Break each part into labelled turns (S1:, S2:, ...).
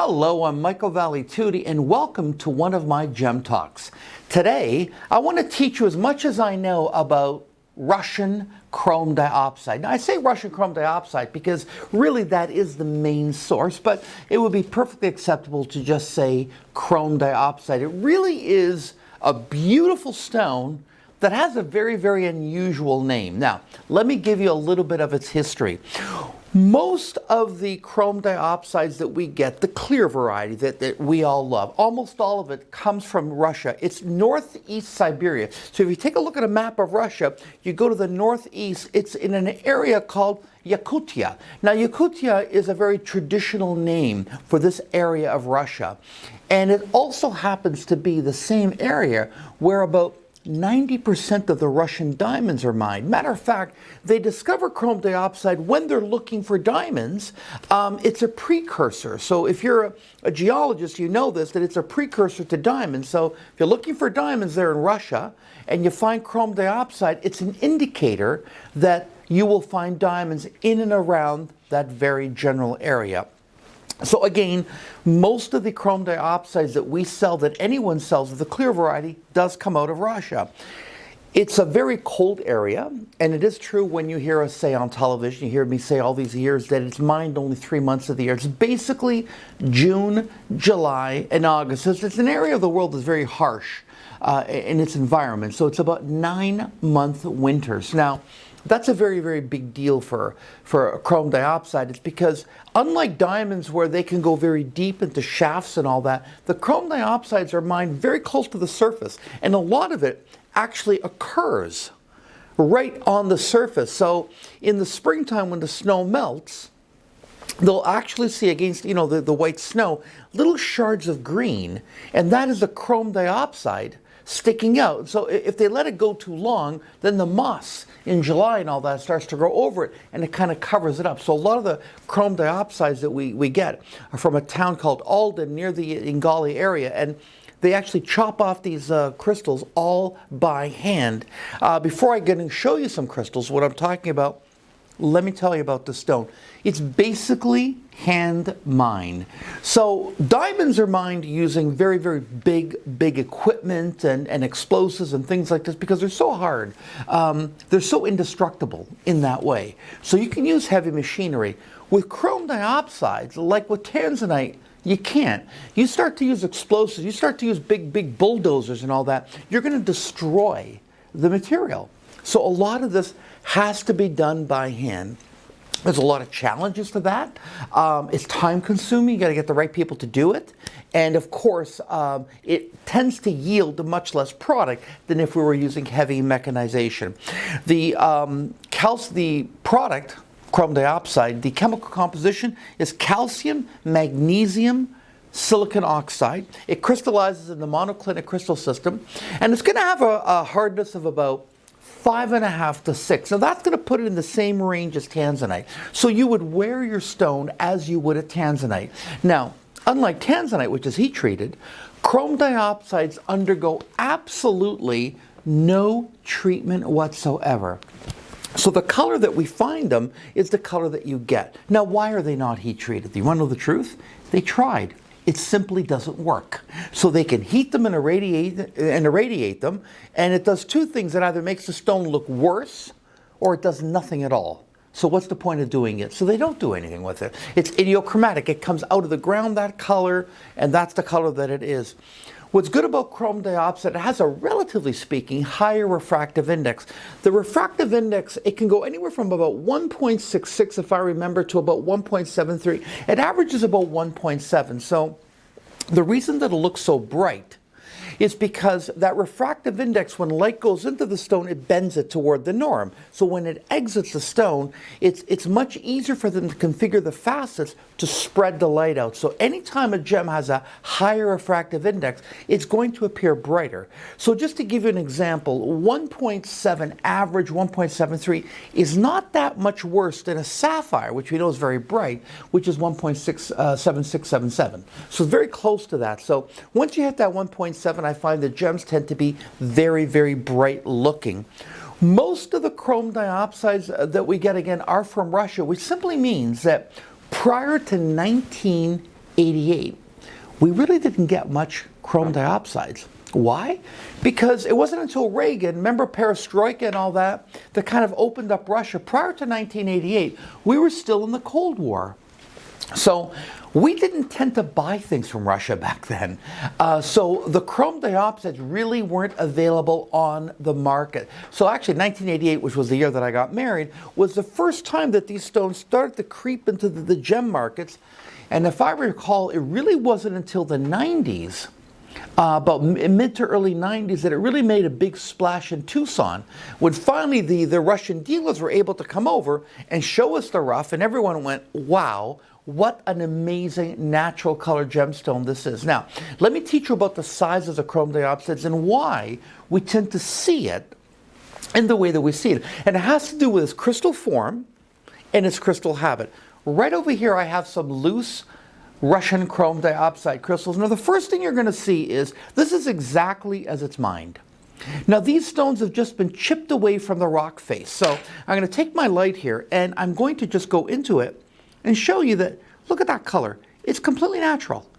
S1: Hello, I'm Michael Valitutti, and welcome to one of my Gem Talks. Today, I want to teach you as much as I know about Russian chrome diopside. Now, I say Russian chrome diopside because really that is the main source, but it would be perfectly acceptable to just say chrome diopside. It really is a beautiful stone that has a very, very unusual name. Now, let me give you a little bit of its history. Most of the chrome diopsides that we get, the clear variety that we all love, almost all of it comes from Russia. It's northeast Siberia. So if you take a look at a map of Russia, you go to the northeast, it's in an area called Yakutia. Now, Yakutia is a very traditional name for this area of Russia. And it also happens to be the same area where about 90% of the Russian diamonds are mined. Matter of fact, they discover chrome diopside when they're looking for diamonds. It's a precursor. So if you're a geologist, you know this, that it's a precursor to diamonds. So if you're looking for diamonds there in Russia and you find chrome diopside, it's an indicator that you will find diamonds in and around that very general area. So again, most of the chrome diopsides that we sell, that anyone sells of the clear variety, does come out of Russia. It's a very cold area, and it is true when you hear us say on television, you hear me say all these years that it's mined only 3 months of the year. It's basically June, July, and August. It's an area of the world that's very harsh in its environment. So it's about 9-month winters. Now, that's a very, very big deal for chrome diopside. It's because unlike diamonds where they can go very deep into shafts and all that, the chrome diopsides are mined very close to the surface. And a lot of it actually occurs right on the surface. So in the springtime when the snow melts, they'll actually see against, the white snow, little shards of green. And that is the chrome diopside sticking out. So if they let it go too long, then the moss in July and all that starts to grow over it, and it kind of covers it up. So a lot of the chrome diopsides that we get are from a town called Alden near the Ingali area, and they actually chop off these crystals all by hand. Before I get and show you some crystals, what I'm talking about, let me tell you about the stone. It's basically hand mined. So diamonds are mined using very, very big equipment and explosives and things like this because they're so hard. They're so indestructible in that way. So you can use heavy machinery. With chrome diopsides, like with tanzanite, you can't. You start to use explosives, you start to use big bulldozers and all that, you're going to destroy the material. So a lot of this has to be done by hand. There's a lot of challenges to that. It's time consuming. You got to get the right people to do it. And of course, it tends to yield much less product than if we were using heavy mechanization. The product, chrome diopside, the chemical composition is calcium, magnesium, silicon oxide. It crystallizes in the monoclinic crystal system, and it's going to have a hardness of about 5.5 to 6. Now that's going to put it in the same range as tanzanite. So you would wear your stone as you would a tanzanite. Now, unlike tanzanite, which is heat treated, chrome diopsides undergo absolutely no treatment whatsoever. So the color that we find them is the color that you get. Now, why are they not heat treated? Do you want to know the truth? They tried. It simply doesn't work. So they can heat them and irradiate them, and it does two things. It either makes the stone look worse, or it does nothing at all. So what's the point of doing it? So they don't do anything with it. It's idiochromatic. It comes out of the ground that color, and that's the color that it is. What's good about chrome diopside, it has a, relatively speaking, higher refractive index. The refractive index, it can go anywhere from about 1.66, if I remember, to about 1.73. It averages about 1.7. So the reason that it looks so bright is because that refractive index, when light goes into the stone, it bends it toward the norm. So when it exits the stone, it's much easier for them to configure the facets to spread the light out. So anytime a gem has a higher refractive index, it's going to appear brighter. So just to give you an example, 1.7 average, 1.73 is not that much worse than a sapphire, which we know is very bright, which is 1.7677. So very close to that. So once you hit that 1.7, I find the gems tend to be very, very bright looking. Most of the chrome diopsides that we get, again, are from Russia, which simply means that prior to 19 1988, we really didn't get much chrome dioxides. Why? Because it wasn't until Reagan, remember perestroika and all that, that kind of opened up Russia. Prior to 1988, we were still in the Cold War. So we didn't tend to buy things from Russia back then. So the chrome diopsides really weren't available on the market. So actually 1988, which was the year that I got married, was the first time that these stones started to creep into the gem markets. And if I recall, it really wasn't until the 90s, about mid to early 90s, that it really made a big splash in Tucson, when finally the Russian dealers were able to come over and show us the rough, and everyone went, wow, what an amazing natural color gemstone this is. Now, let me teach you about the sizes of chrome diopsides and why we tend to see it in the way that we see it. And it has to do with its crystal form and its crystal habit. Right over here I have some loose Russian chrome diopside crystals. Now the first thing you're going to see is this is exactly as it's mined. Now these stones have just been chipped away from the rock face. So I'm going to take my light here and I'm going to just go into it and show you that, look at that color. It's completely natural.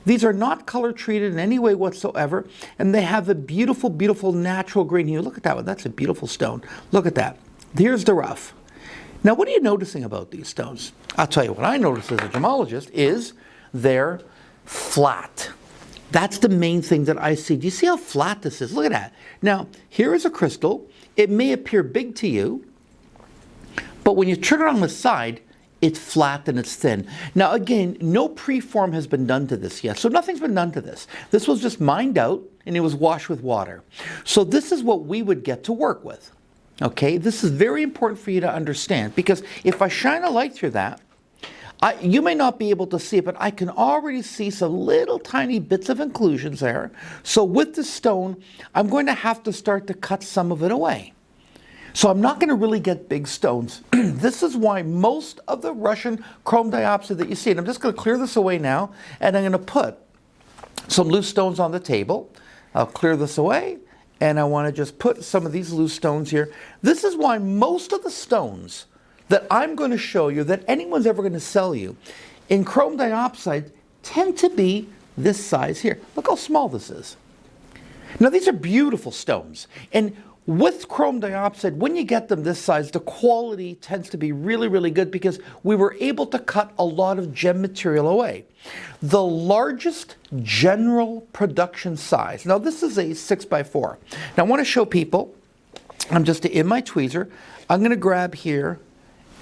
S1: These are not color treated in any way whatsoever, and they have a beautiful, beautiful natural green hue. Look at that one. That's a beautiful stone. Look at that. Here's the rough. Now, what are you noticing about these stones? I'll tell you what I notice as a gemologist is they're flat. That's the main thing that I see. Do you see how flat this is? Look at that. Now, here is a crystal. It may appear big to you, but when you turn it on the side, it's flat and it's thin. Now again, no preform has been done to this yet, so nothing's been done to this. This was just mined out and it was washed with water. So this is what we would get to work with. Okay, this is very important for you to understand, because if I shine a light through that, you may not be able to see it, but I can already see some little tiny bits of inclusions there. So with the stone, I'm going to have to start to cut some of it away. So I'm not going to really get big stones. This is why most of the Russian chrome diopside that you see, and I'm just going to clear this away now, and I'm going to put some loose stones on the table. I'll clear this away, and I want to just put some of these loose stones here. This is why most of the stones that I'm going to show you, that anyone's ever going to sell you, in chrome diopside tend to be this size here. Look how small this is. Now these are beautiful stones, and with chrome diopside, when you get them this size, the quality tends to be really, really good because we were able to cut a lot of gem material away. The largest general production size, now this is a 6x4. Now I want to show people, I'm just in my tweezer, I'm going to grab here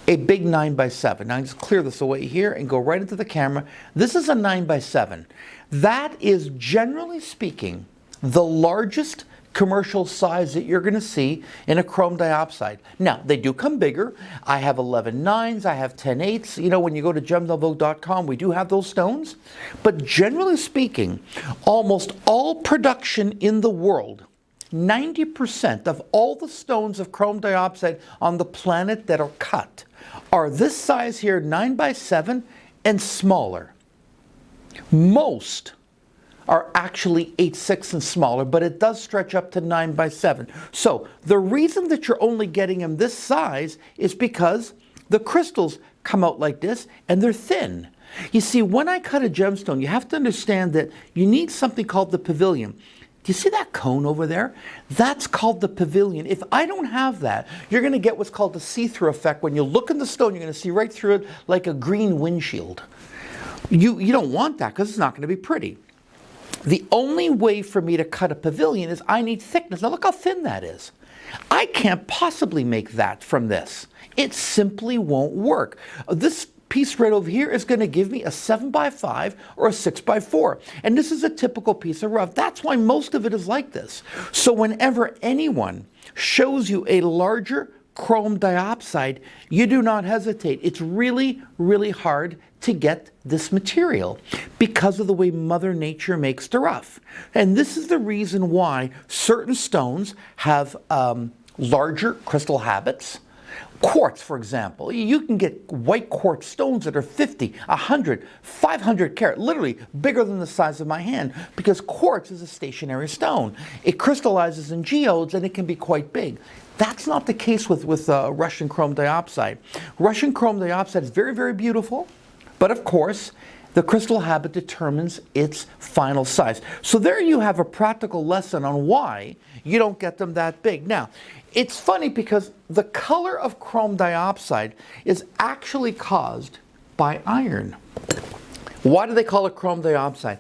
S1: a big 9x7. Now I just clear this away here and go right into the camera. This is a 9x7. That is, generally speaking, the largest commercial size that you're going to see in a chrome diopside. Now, they do come bigger. I have 11.9s, I have 10.8s. You know, when you go to gem.vogue.com, we do have those stones. But generally speaking, almost all production in the world, 90% of all the stones of chrome diopside on the planet that are cut are this size here, 9x7 and smaller. Most are actually 8.6 and smaller, but it does stretch up to 9x7. So the reason that you're only getting them this size is because the crystals come out like this and they're thin. You see, when I cut a gemstone, you have to understand that you need something called the pavilion. Do you see that cone over there? That's called the pavilion. If I don't have that, you're going to get what's called the see-through effect. When you look in the stone, you're going to see right through it like a green windshield. You don't want that because it's not going to be pretty. The only way for me to cut a pavilion is I need thickness. Now look how thin that is. I can't possibly make that from this. It simply won't work. This piece right over here is going to give me a 7x5 or a 6x4. And this is a typical piece of rough. That's why most of it is like this. So whenever anyone shows you a larger chrome diopside, you do not hesitate. It's really, really hard to get this material because of the way Mother Nature makes the rough. And this is the reason why certain stones have larger crystal habits. Quartz, for example. You can get white quartz stones that are 50, 100, 500 carat, literally bigger than the size of my hand, because quartz is a stationary stone. It crystallizes in geodes and it can be quite big. That's not the case with Russian chrome diopside. Russian chrome diopside is very, very beautiful, but of course, the crystal habit determines its final size. So there you have a practical lesson on why you don't get them that big. Now, it's funny because the color of chrome diopside is actually caused by iron. Why do they call it chrome diopside?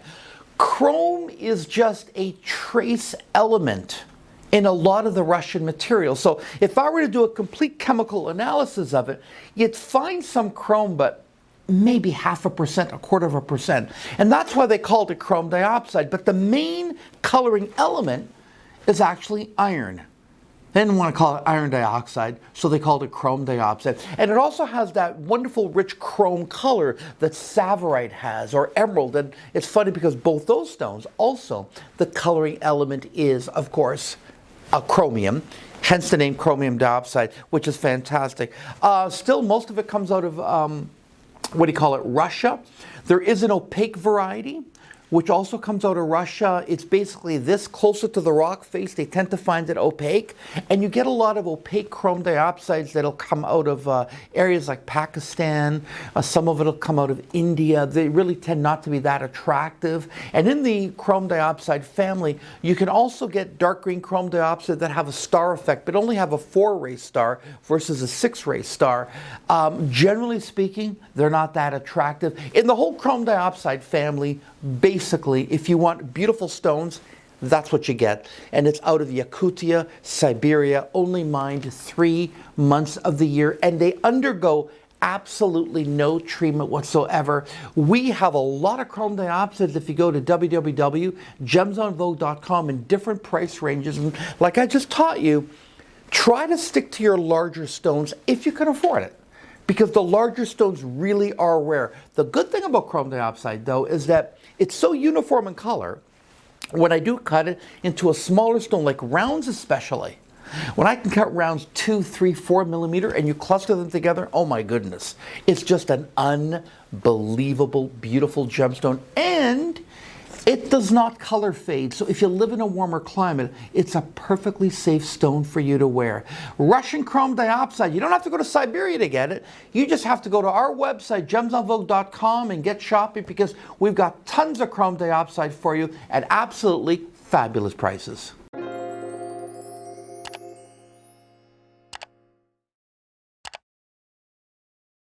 S1: Chrome is just a trace element in a lot of the Russian material. So if I were to do a complete chemical analysis of it, you'd find some chrome, but maybe 0.5%, 0.25%. And that's why they called it chrome diopside. But the main coloring element is actually iron. They didn't want to call it iron dioxide, so they called it chrome diopside. And it also has that wonderful rich chrome color that Savorite has, or emerald. And it's funny because both those stones, also, the coloring element is, of course, chromium, hence the name chromium diopside, which is fantastic. Still, most of it comes out of, Russia. There is an opaque variety, which also comes out of Russia. It's basically this closer to the rock face. They tend to find it opaque. And you get a lot of opaque chrome diopsides that'll come out of areas like Pakistan. Some of it will come out of India. They really tend not to be that attractive. And in the chrome diopside family, you can also get dark green chrome diopside that have a star effect, but only have a 4-ray star versus a 6-ray star. Generally speaking, they're not that attractive. In the whole chrome diopside family, basically, if you want beautiful stones, that's what you get. And it's out of Yakutia, Siberia, only mined 3 months of the year, and they undergo absolutely no treatment whatsoever. We have a lot of chrome diopsides if you go to www.gemsonvogue.com in different price ranges. And like I just taught you, try to stick to your larger stones if you can afford it, because the larger stones really are rare. The good thing about chrome diopside, though, is that it's so uniform in color. When I do cut it into a smaller stone, like rounds especially, when I can cut rounds 2, 3, 4 millimeter and you cluster them together, oh my goodness, it's just an unbelievable, beautiful gemstone. And it does not color fade, so if you live in a warmer climate, it's a perfectly safe stone for you to wear. Russian chrome diopside, you don't have to go to Siberia to get it. You just have to go to our website, gemsonvogue.com, and get shopping, because we've got tons of chrome diopside for you at absolutely fabulous prices.